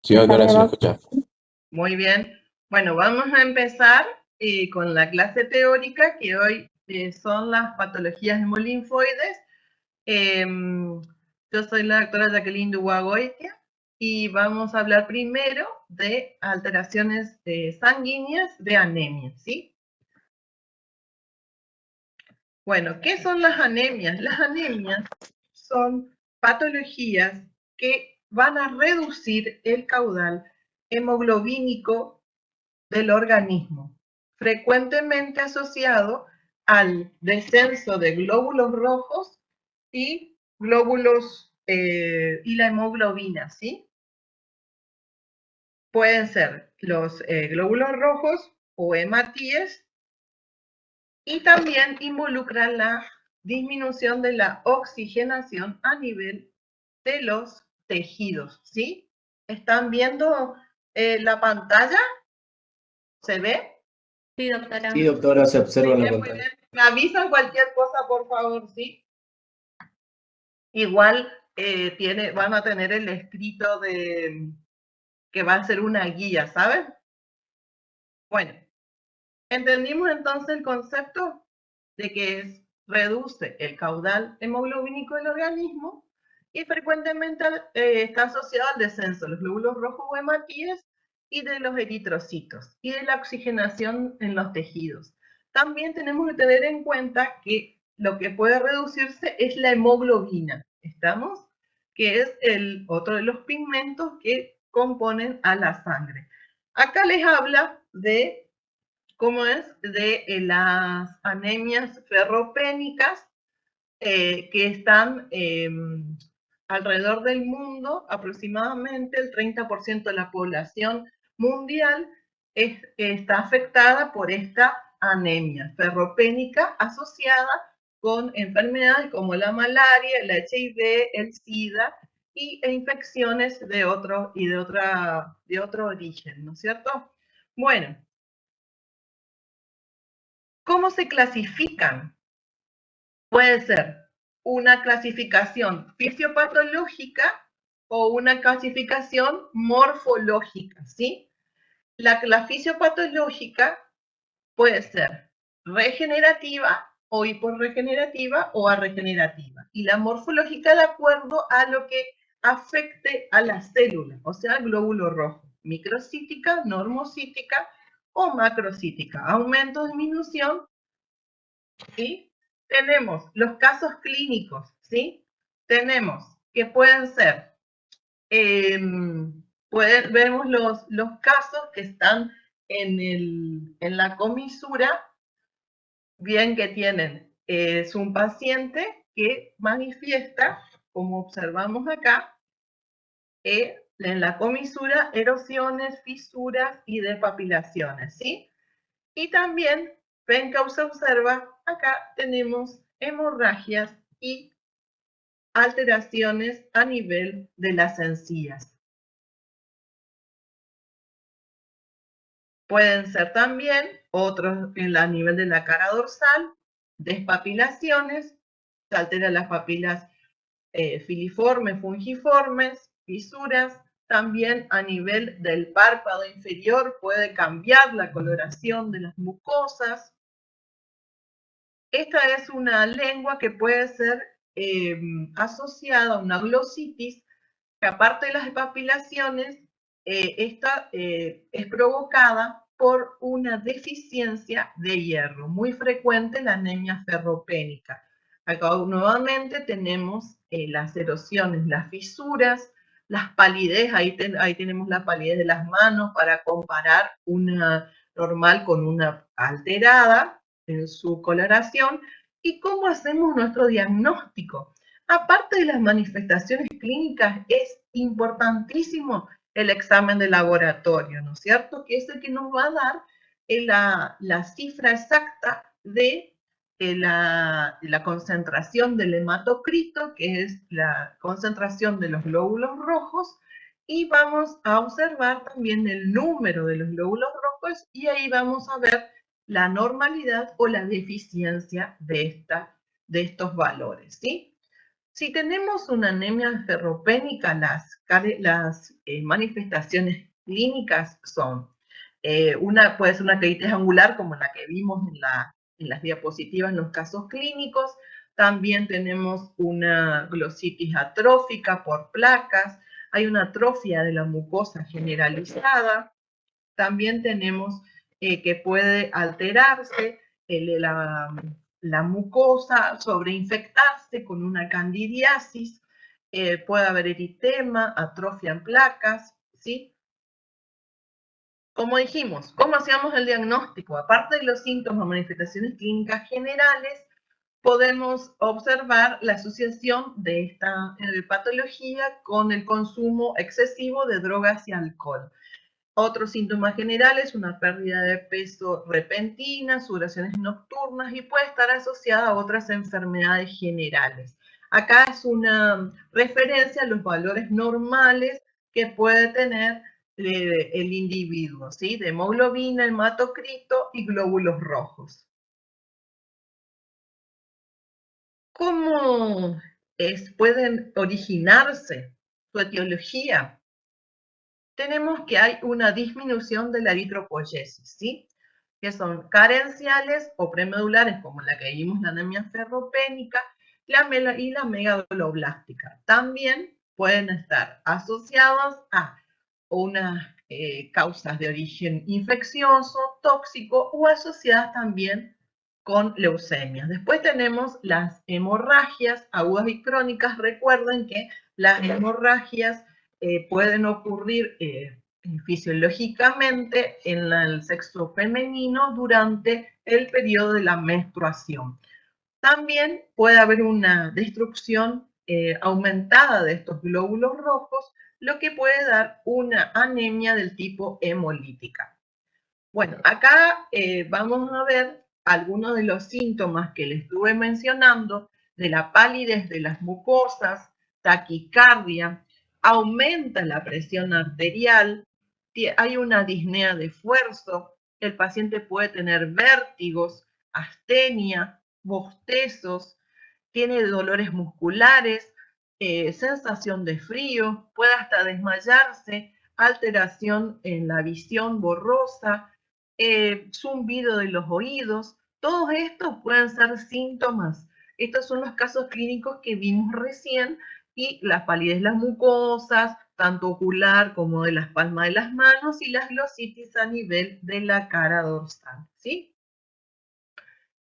Sí, doctora, sí lo escucha. Muy bien. Bueno, vamos a empezar con la clase teórica, que hoy son las patologías hemolinfoides. Yo soy la doctora Jacqueline Duagoitia y vamos a hablar primero de alteraciones sanguíneas de anemia, ¿sí? Bueno, ¿qué son las anemias? Las anemias son patologías que van a reducir el caudal hemoglobínico del organismo, frecuentemente asociado al descenso de glóbulos rojos y glóbulos y la hemoglobina, ¿sí? Pueden ser los glóbulos rojos o hematíes y también involucran la disminución de la oxigenación a nivel de los tejidos, ¿sí? ¿Están viendo la pantalla? ¿Se ve? Sí, doctora. Sí, doctora, se observa en la Muy pantalla. bien. Me avisan cualquier cosa, por favor, ¿sí? Igual van a tener el escrito que va a ser una guía, ¿saben? Bueno, entendimos entonces el concepto de que reduce el caudal hemoglobínico del organismo y frecuentemente está asociado al descenso de los glóbulos rojos o hematíes y de los eritrocitos y de la oxigenación en los tejidos. También tenemos que tener en cuenta que lo que puede reducirse es la hemoglobina, ¿estamos? Que es el otro de los pigmentos que componen a la sangre. Acá les habla de cómo es de las anemias ferropénicas que están alrededor del mundo. Aproximadamente el 30% de la población mundial está afectada por esta anemia ferropénica asociada con enfermedades como la malaria, el HIV, el SIDA e infecciones de otro origen, ¿no es cierto? Bueno, ¿cómo se clasifican? Puede ser una clasificación fisiopatológica o una clasificación morfológica, ¿sí? La fisiopatológica puede ser regenerativa o hiporregenerativa o arregenerativa. Y la morfológica de acuerdo a lo que afecte a la célula, o sea, el glóbulo rojo, microcítica, normocítica o macrocítica, aumento, disminución, ¿sí? Tenemos los casos clínicos, ¿sí? Tenemos que pueden ser, vemos los casos que están en la comisura, bien que tienen, es un paciente que manifiesta, como observamos acá, en la comisura, erosiones, fisuras y despapilaciones, ¿sí? Y también, ven que se observa, acá tenemos hemorragias y alteraciones a nivel de las encías. Pueden ser también otros a nivel de la cara dorsal, despapilaciones, se alteran las papilas filiformes, fungiformes, fisuras. También a nivel del párpado inferior puede cambiar la coloración de las mucosas. Esta es una lengua que puede ser asociada a una glositis, que aparte de las papilaciones, esta es provocada por una deficiencia de hierro, muy frecuente en la anemia ferropénica. Acá nuevamente tenemos las erosiones, las fisuras, las palidez, ahí tenemos la palidez de las manos para comparar una normal con una alterada en su coloración. ¿Y cómo hacemos nuestro diagnóstico? Aparte de las manifestaciones clínicas, es importantísimo el examen de laboratorio, ¿no es cierto? Que es el que nos va a dar la cifra exacta de la concentración del hematocrito, que es la concentración de los glóbulos rojos, y vamos a observar también el número de los glóbulos rojos y ahí vamos a ver la normalidad o la deficiencia de estos valores, ¿sí? Si tenemos una anemia ferropénica, las manifestaciones clínicas son puede ser una queritis angular, como la que vimos en las diapositivas en los casos clínicos. También tenemos una glositis atrófica por placas. Hay una atrofia de la mucosa generalizada. También tenemos que puede alterarse la mucosa, sobreinfectarse con una candidiasis, puede haber eritema, atrofia en placas, ¿sí? Como dijimos, ¿cómo hacíamos el diagnóstico? Aparte de los síntomas o manifestaciones clínicas generales, podemos observar la asociación de esta patología con el consumo excesivo de drogas y alcohol. Otros síntomas generales, una pérdida de peso repentina, sudoraciones nocturnas y puede estar asociada a otras enfermedades generales. Acá es una referencia a los valores normales que puede tener el individuo, ¿sí? De hemoglobina, hematocrito y glóbulos rojos. ¿Cómo pueden originarse su etiología? Tenemos que hay una disminución de la eritropoyesis, ¿sí? Que son carenciales o premedulares, como la que vimos, la anemia ferropénica, y la megalobblástica. También pueden estar asociados a unas causas de origen infeccioso, tóxico o asociadas también con leucemias. Después tenemos las hemorragias agudas y crónicas. Recuerden que las hemorragias pueden ocurrir fisiológicamente en el sexo femenino durante el periodo de la menstruación. También puede haber una destrucción aumentada de estos glóbulos rojos, lo que puede dar una anemia del tipo hemolítica. Bueno, acá vamos a ver algunos de los síntomas que les estuve mencionando, de la palidez de las mucosas, taquicardia, aumenta la presión arterial, hay una disnea de esfuerzo, el paciente puede tener vértigos, astenia, bostezos, tiene dolores musculares, sensación de frío, puede hasta desmayarse, alteración en la visión borrosa, zumbido de los oídos. Todos estos pueden ser síntomas. Estos son los casos clínicos que vimos recién y la palidez de las mucosas, tanto ocular como de las palmas de las manos y las glositis a nivel de la cara dorsal, ¿sí?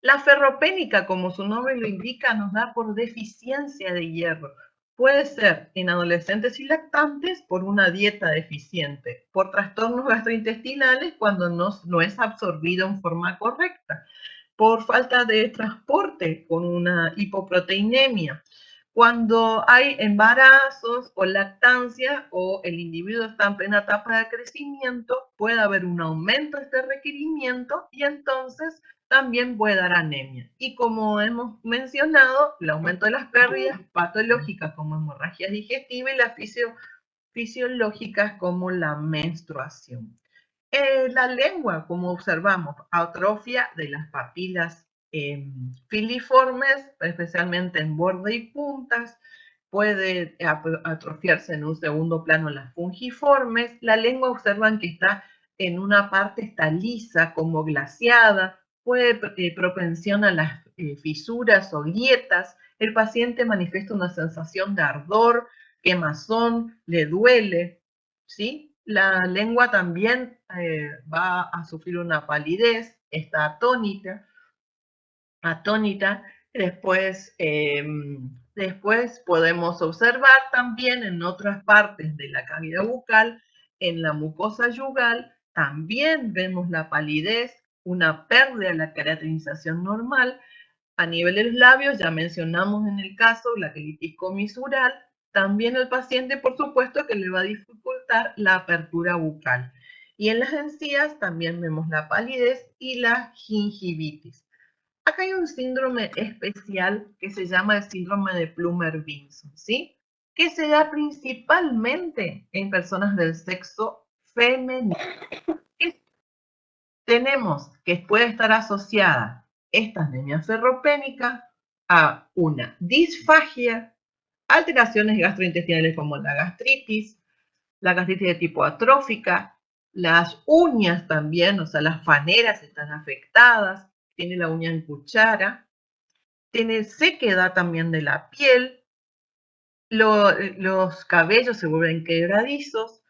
La ferropénica, como su nombre lo indica, nos da por deficiencia de hierro. Puede ser en adolescentes y lactantes por una dieta deficiente, por trastornos gastrointestinales cuando no es absorbido en forma correcta, por falta de transporte con una hipoproteinemia, cuando hay embarazos o lactancia o el individuo está en plena etapa de crecimiento, puede haber un aumento de este requerimiento y entonces también puede dar anemia. Y como hemos mencionado, el aumento de las pérdidas patológicas como hemorragia digestiva y las fisiológicas como la menstruación. La lengua, como observamos, atrofia de las papilas filiformes, especialmente en borde y puntas, puede atrofiarse en un segundo plano las fungiformes. La lengua observan que está en una parte está lisa, como glaciada, puede propensión a las fisuras o grietas. El paciente manifiesta una sensación de ardor, quemazón, le duele, ¿sí? La lengua también va a sufrir una palidez, está atónita. Después podemos observar también en otras partes de la cavidad bucal, en la mucosa yugal, también vemos la palidez, una pérdida de la caracterización normal. A nivel de los labios, ya mencionamos en el caso la quelitis comisural, también el paciente, por supuesto, que le va a dificultar la apertura bucal. Y en las encías también vemos la palidez y la gingivitis. Acá hay un síndrome especial que se llama el síndrome de Plummer-Vinson, ¿sí? Que se da principalmente en personas del sexo femenino. Tenemos que puede estar asociada esta anemia ferropénica a una disfagia, alteraciones gastrointestinales como la gastritis de tipo atrófica, las uñas también, o sea, las faneras están afectadas, tiene la uña en cuchara, tiene sequedad también de la piel, los cabellos se vuelven quebradizos,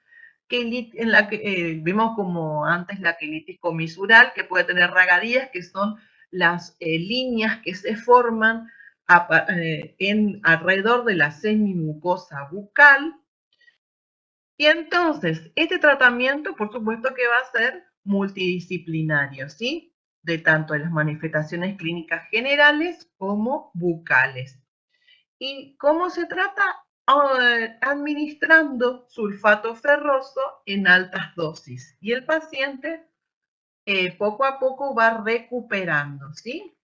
en la que vimos como antes la quelitis comisural, que puede tener ragadías, que son las líneas que se forman alrededor de la semimucosa bucal. Y entonces, este tratamiento, por supuesto que va a ser multidisciplinario, ¿sí? De tanto de las manifestaciones clínicas generales como bucales. ¿Y cómo se trata? Administrando sulfato ferroso en altas dosis. Y el paciente poco a poco va recuperando, ¿sí?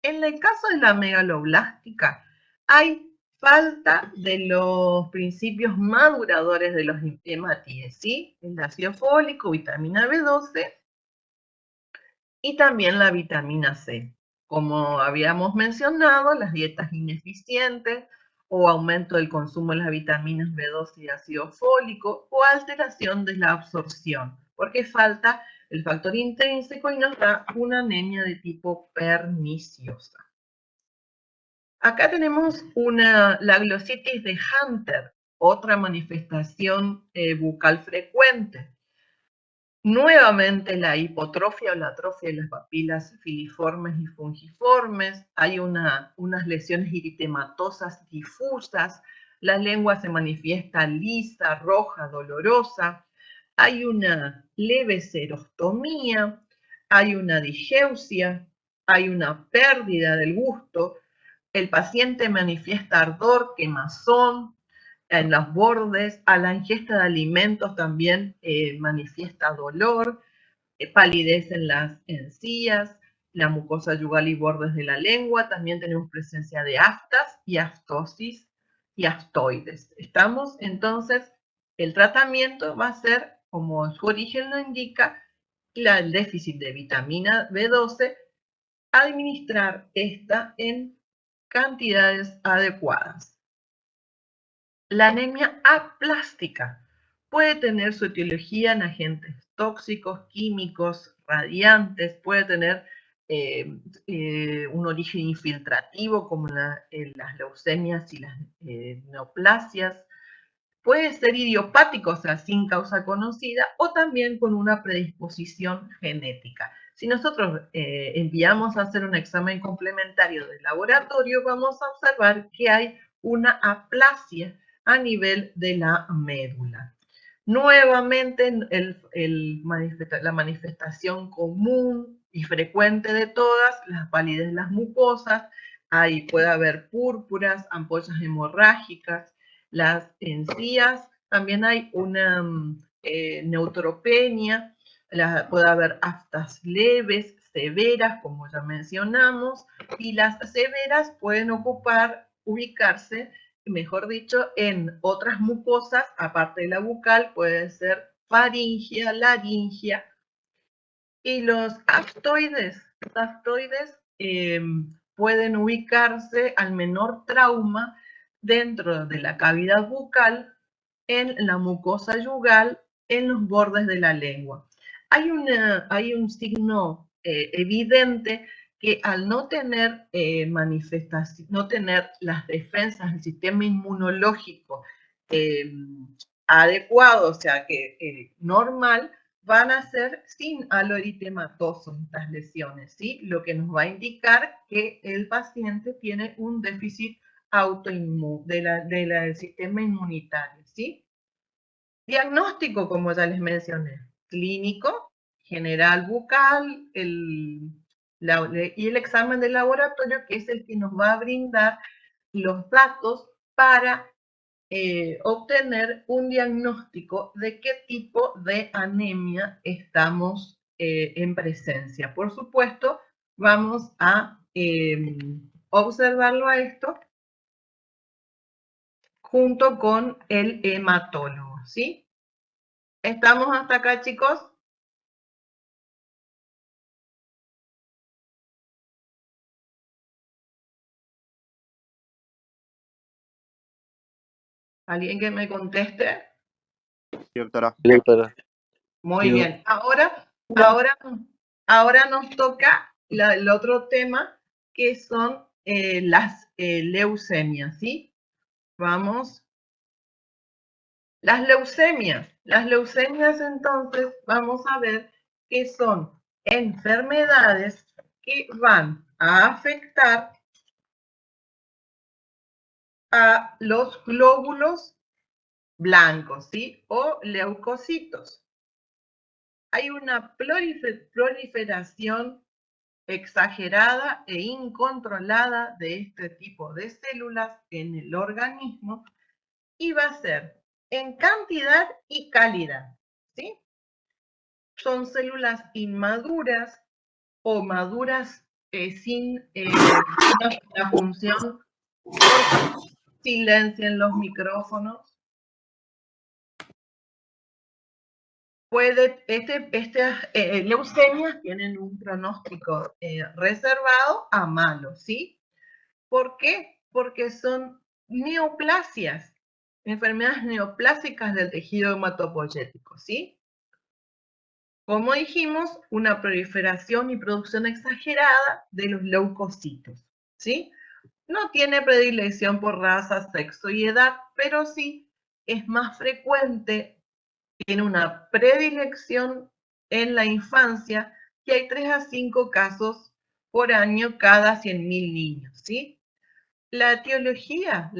En el caso de la megaloblástica, hay falta de los principios maduradores de los hematíes, ¿sí? El ácido fólico, vitamina B12 y también la vitamina C. Como habíamos mencionado, las dietas ineficientes o aumento del consumo de las vitaminas B12 y ácido fólico o alteración de la absorción, porque falta el factor intrínseco y nos da una anemia de tipo perniciosa. Acá tenemos la glositis de Hunter, otra manifestación bucal frecuente. Nuevamente la hipotrofia o la atrofia de las papilas filiformes y fungiformes, hay unas lesiones eritematosas difusas, la lengua se manifiesta lisa, roja, dolorosa, hay una leve serostomía, hay una digeusia, hay una pérdida del gusto, el paciente manifiesta ardor, quemazón en los bordes, a la ingesta de alimentos también manifiesta dolor, palidez en las encías, la mucosa yugal y bordes de la lengua, también tenemos presencia de aftas y aftosis y aftoides. Estamos entonces, el tratamiento va a ser, como su origen lo indica, el déficit de vitamina B12, administrar esta en cantidades adecuadas. La anemia aplástica puede tener su etiología en agentes tóxicos, químicos, radiantes, puede tener un origen infiltrativo como las leucemias y las neoplasias, puede ser idiopático, o sea, sin causa conocida, o también con una predisposición genética. Si nosotros enviamos a hacer un examen complementario del laboratorio, vamos a observar que hay una aplasia a nivel de la médula. Nuevamente, la manifestación común y frecuente de todas, las palidez de las mucosas, ahí puede haber púrpuras, ampollas hemorrágicas, las encías, también hay una neutropenia, puede haber aftas leves, severas, como ya mencionamos, y las severas pueden ubicarse, mejor dicho, en otras mucosas, aparte de la bucal, puede ser faringia, laringia, y los aftoides pueden ubicarse al menor trauma dentro de la cavidad bucal, en la mucosa yugal, en los bordes de la lengua. Hay un signo evidente que al no tener manifestación, no tener las defensas del sistema inmunológico adecuado, o sea, que normal, van a ser sin halo eritematoso estas lesiones, ¿sí? Lo que nos va a indicar que el paciente tiene un déficit autoinmune del sistema inmunitario, ¿sí? Diagnóstico, como ya les mencioné, clínico, general bucal, y el examen de laboratorio, que es el que nos va a brindar los datos para obtener un diagnóstico de qué tipo de anemia estamos en presencia. Por supuesto, vamos a observarlo a esto junto con el hematólogo, ¿sí? ¿Estamos hasta acá, chicos? ¿Alguien que me conteste? Sí, doctora. Sí, doctora. Muy Sí, bien. Ahora nos toca el otro tema, que son las leucemias, ¿sí? Vamos. Las leucemias. Las leucemias, entonces, vamos a ver que son enfermedades que van a afectar a los glóbulos blancos, ¿sí? O leucocitos. Hay una proliferación exagerada e incontrolada de este tipo de células en el organismo y va a ser en cantidad y calidad, ¿sí? Son células inmaduras o maduras sin una función. Silencien los micrófonos. Estas leucemias tienen un pronóstico reservado a malo, ¿sí? ¿Por qué? Porque son neoplasias, enfermedades neoplásicas del tejido hematopoyético, ¿sí? Como dijimos, una proliferación y producción exagerada de los leucocitos, ¿sí? No tiene predilección por raza, sexo y edad, pero sí es más frecuente, tiene una predilección en la infancia, que hay 3 a 5 casos por año cada 100.000 niños, ¿sí? La etiología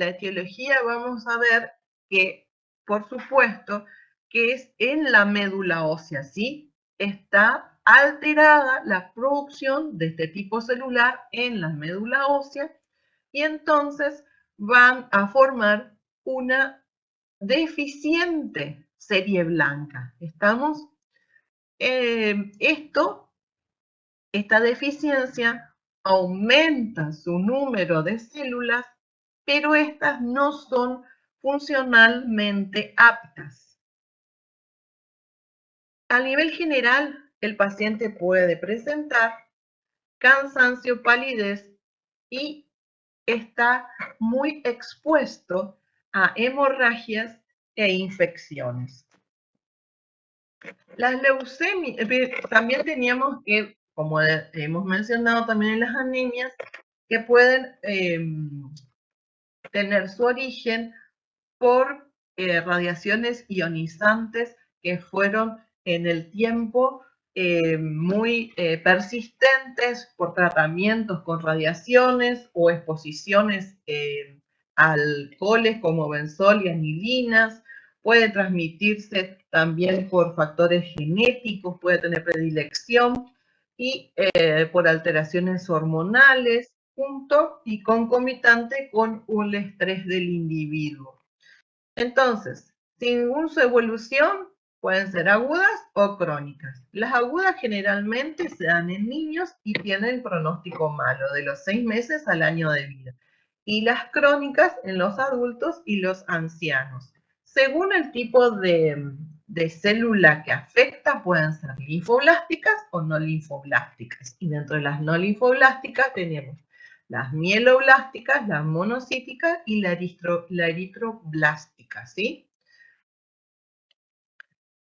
vamos a ver que, por supuesto, que es en la médula ósea, ¿sí? Está alterada la producción de este tipo celular en la médula ósea y entonces van a formar una deficiente serie blanca. ¿Estamos? Esta deficiencia aumenta su número de células, pero estas no son funcionalmente aptas. A nivel general, el paciente puede presentar cansancio, palidez y está muy expuesto a hemorragias e infecciones. Las leucemias, también teníamos que, como hemos mencionado también en las anemias, que pueden tener su origen por radiaciones ionizantes que fueron en el tiempo muy persistentes por tratamientos con radiaciones o exposiciones a alcoholes como benzol y anilinas. Puede transmitirse también por factores genéticos, puede tener predilección y por alteraciones hormonales, junto y concomitante con un estrés del individuo. Entonces, según su evolución, pueden ser agudas o crónicas. Las agudas generalmente se dan en niños y tienen pronóstico malo, de los 6 meses al año de vida. Y las crónicas en los adultos y los ancianos. Según el tipo de célula que afecta, pueden ser linfoblásticas o no linfoblásticas. Y dentro de las no linfoblásticas tenemos las mieloblásticas, las monocíticas y la eritroblástica, ¿sí?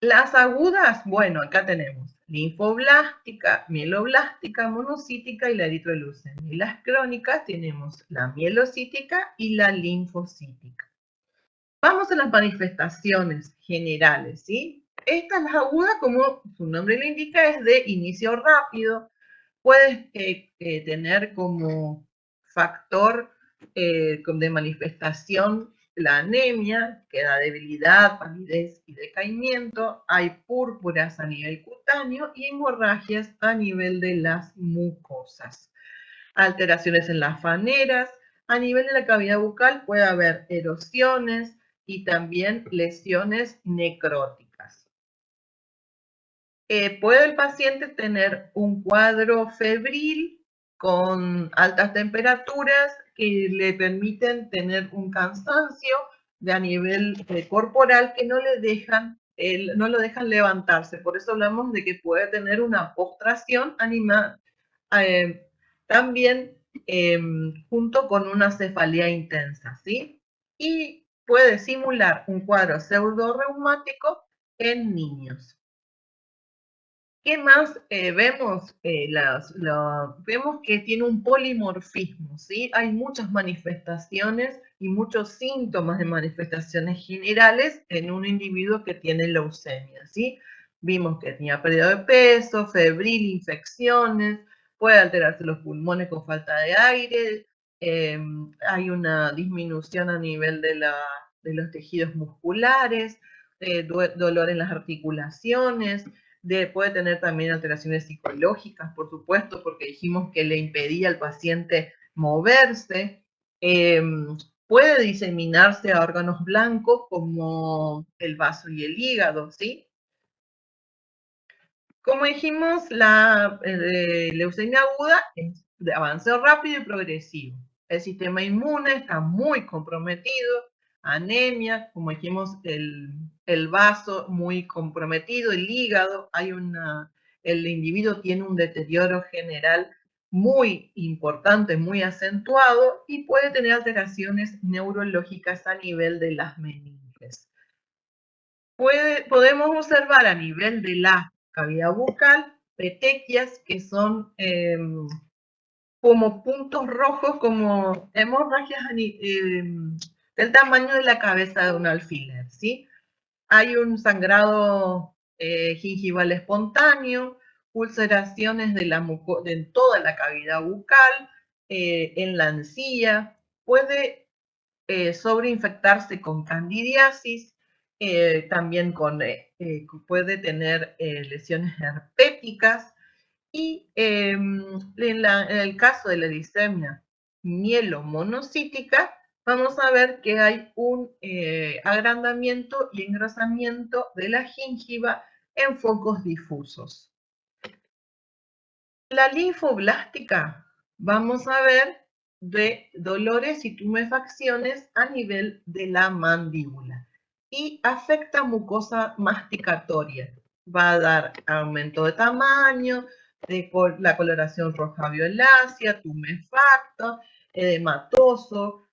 Las agudas, bueno, acá tenemos linfoblástica, mieloblástica, monocítica y la eritroleucemia. Y las crónicas tenemos la mielocítica y la linfocítica. Vamos a las manifestaciones generales, ¿sí? Estas, las agudas, como su nombre lo indica, es de inicio rápido. Puedes tener como factor de manifestación la anemia, que da debilidad, palidez y decaimiento. Hay púrpuras a nivel cutáneo y hemorragias a nivel de las mucosas. Alteraciones en las faneras. A nivel de la cavidad bucal puede haber erosiones y también lesiones necróticas. Puede el paciente tener un cuadro febril con altas temperaturas que le permiten tener un cansancio a nivel corporal que no lo dejan levantarse. Por eso hablamos de que puede tener una postración animal, también junto con una cefalea intensa, ¿sí? Y puede simular un cuadro pseudorreumático en niños. ¿Qué más vemos? Vemos que tiene un polimorfismo, ¿sí? Hay muchas manifestaciones y muchos síntomas de manifestaciones generales en un individuo que tiene leucemia, ¿sí? Vimos que tenía pérdida de peso, febril, infecciones, puede alterarse los pulmones con falta de aire, hay una disminución a nivel de los tejidos musculares, dolor en las articulaciones, puede tener también alteraciones psicológicas, por supuesto, porque dijimos que le impedía al paciente moverse. Puede diseminarse a órganos blancos como el vaso y el hígado, ¿sí? Como dijimos, la leucemia aguda es de avance rápido y progresivo. El sistema inmune está muy comprometido, anemia, como dijimos, el vaso muy comprometido, el hígado, el individuo tiene un deterioro general muy importante, muy acentuado y puede tener alteraciones neurológicas a nivel de las meninges. Podemos observar a nivel de la cavidad bucal petequias que son como puntos rojos, como hemorragias del tamaño de la cabeza de un alfiler, ¿sí? Hay un sangrado gingival espontáneo, ulceraciones de toda la cavidad bucal, en la encía, puede sobreinfectarse con candidiasis, también puede tener lesiones herpéticas y en el caso de la eritemia mielomonocítica, vamos a ver que hay un agrandamiento y engrosamiento de la gingiva en focos difusos. La linfoblástica, vamos a ver de dolores y tumefacciones a nivel de la mandíbula y afecta mucosa masticatoria. Va a dar aumento de tamaño, la coloración roja violácea, tumefacto, edematoso,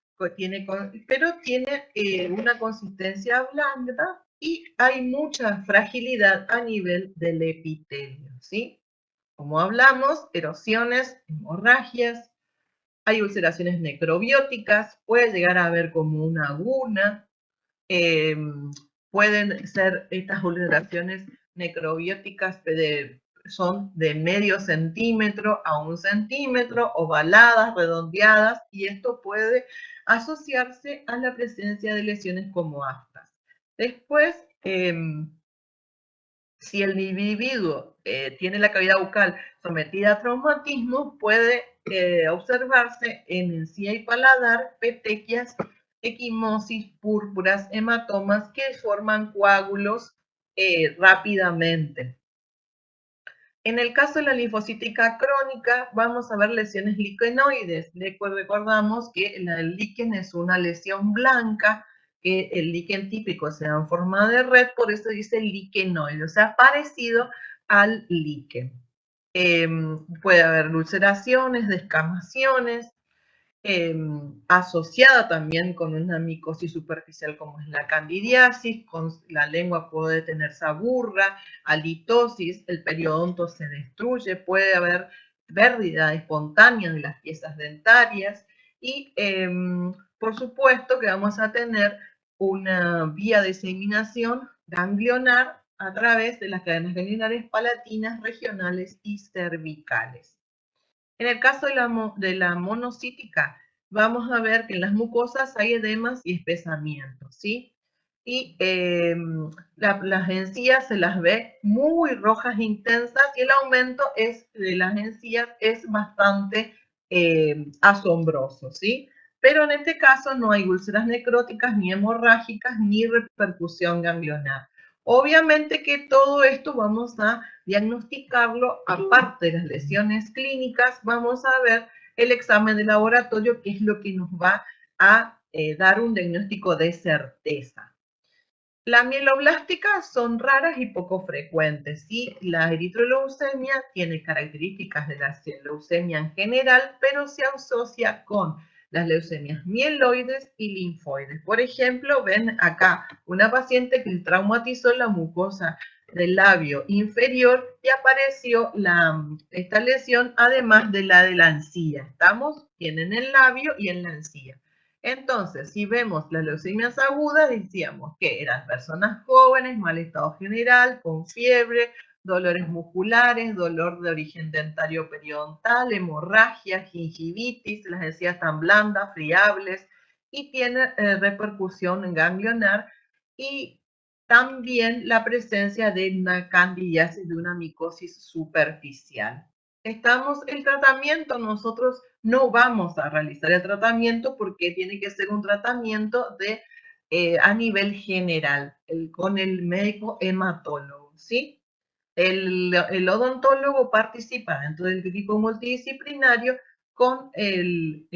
pero tiene una consistencia blanda y hay mucha fragilidad a nivel del epitelio, ¿sí? Como hablamos, erosiones, hemorragias, hay ulceraciones necrobióticas, puede llegar a haber como una aguna, pueden ser estas ulceraciones necrobióticas son de medio centímetro a 1 centímetro, ovaladas, redondeadas, y esto puede asociarse a la presencia de lesiones como aftas. Después, si el individuo tiene la cavidad bucal sometida a traumatismo, puede observarse en encía y paladar petequias, equimosis, púrpuras, hematomas que forman coágulos rápidamente. En el caso de la linfocítica crónica, vamos a ver lesiones liquenoides. Recordamos que el líquen es una lesión blanca, que el líquen típico se da en forma de red, por eso dice liquenoide, o sea, parecido al líquen. Puede haber ulceraciones, descamaciones, asociada también con una micosis superficial como es la candidiasis, con la lengua puede tener saburra, halitosis, el periodonto se destruye, puede haber pérdida espontánea de las piezas dentarias y por supuesto que vamos a tener una vía de diseminación ganglionar a través de las cadenas ganglionares palatinas, regionales y cervicales. En el caso de la monocítica, vamos a ver que en las mucosas hay edemas y espesamientos, ¿sí? Y las encías se las ve muy rojas intensas y el aumento de las encías es bastante asombroso, ¿sí? Pero en este caso no hay úlceras necróticas, ni hemorrágicas, ni repercusión ganglionar. Obviamente que todo esto vamos a diagnosticarlo, aparte de las lesiones clínicas, vamos a ver el examen de laboratorio, que es lo que nos va a dar un diagnóstico de certeza. Las mieloblásticas son raras y poco frecuentes, ¿sí? La eritroleucemia tiene características de la leucemia en general, pero se asocia con las leucemias mieloides y linfoides. Por ejemplo, ven acá una paciente que traumatizó la mucosa del labio inferior y apareció esta lesión además de la encía. ¿Estamos? Tienen el labio y en la encía. Entonces, si vemos las leucemias agudas, decíamos que eran personas jóvenes, mal estado general, con fiebre, dolores musculares, dolor de origen dentario periodontal, hemorragia, gingivitis, las encías tan blandas, friables, y tiene repercusión ganglionar y también la presencia de una candidiasis, de una micosis superficial. El tratamiento, nosotros no vamos a realizar el tratamiento porque tiene que ser un tratamiento a nivel general, con el médico hematólogo, ¿sí? El odontólogo participa dentro del equipo multidisciplinario con el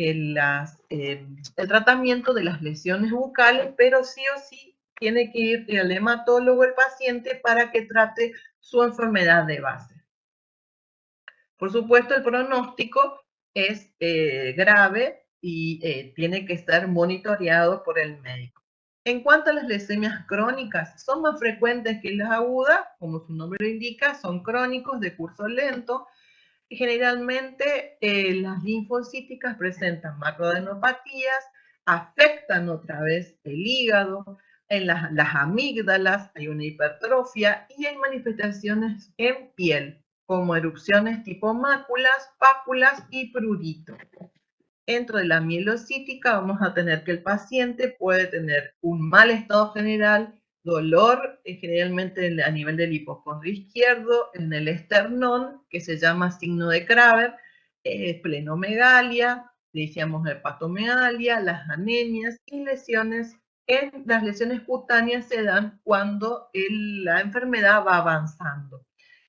tratamiento de las lesiones bucales, pero sí o sí tiene que ir el hematólogo, el paciente, para que trate su enfermedad de base. Por supuesto, el pronóstico es grave y tiene que estar monitoreado por el médico. En cuanto a las leucemias crónicas, son más frecuentes que las agudas, como su nombre lo indica, son crónicos de curso lento. Y generalmente las linfocíticas presentan macroadenopatías, afectan otra vez el hígado, en las amígdalas hay una hipertrofia y hay manifestaciones en piel, como erupciones tipo máculas, pápulas y prurito. Dentro de la mielocítica vamos a tener que el paciente puede tener un mal estado general, dolor generalmente a nivel del hipocondrio izquierdo, en el esternón, que se llama signo de Kramer, plenomegalia, decíamos hepatomegalia, las anemias y lesiones. Las lesiones cutáneas se dan cuando la enfermedad va avanzando.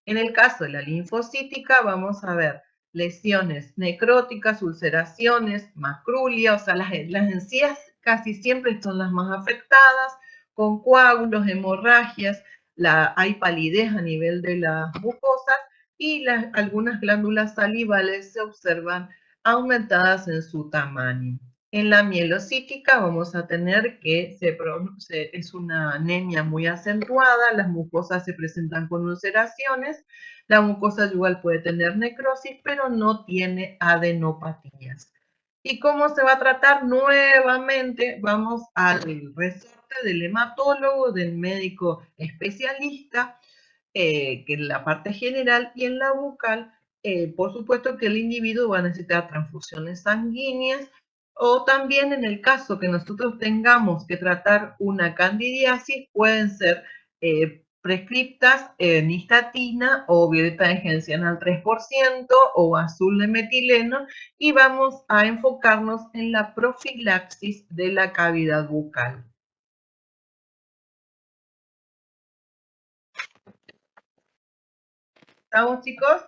En el caso de la linfocítica vamos a ver lesiones necróticas, ulceraciones, macrulia, o sea, las encías casi siempre son las más afectadas, con coágulos, hemorragias, hay palidez a nivel de las mucosas y algunas glándulas salivales se observan aumentadas en su tamaño. En la mielocítica vamos a tener que es una anemia muy acentuada, las mucosas se presentan con ulceraciones, la mucosa yugal puede tener necrosis, pero no tiene adenopatías. ¿Y cómo se va a tratar? Nuevamente vamos al resorte del hematólogo, del médico especialista, que en la parte general y en la bucal, por supuesto que el individuo va a necesitar transfusiones sanguíneas o también en el caso que nosotros tengamos que tratar una candidiasis, pueden ser prescriptas nistatina o violeta de genciana al 3% o azul de metileno y vamos a enfocarnos en la profilaxis de la cavidad bucal. ¿Estamos, chicos?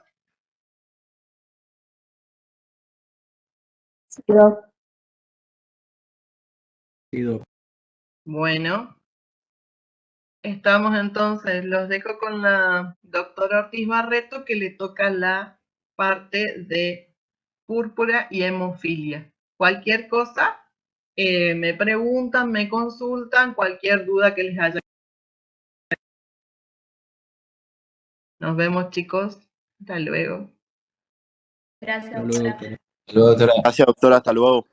Sí, doc. Sí, doc. Bueno, estamos entonces, los dejo con la doctora Ortiz Barreto, que le toca la parte de púrpura y hemofilia. Cualquier cosa, me preguntan, me consultan, cualquier duda que les haya. Nos vemos, chicos. Hasta luego. Gracias, Hasta luego, doctora. doctora. Hasta luego, doctora. Gracias, doctora. Hasta luego.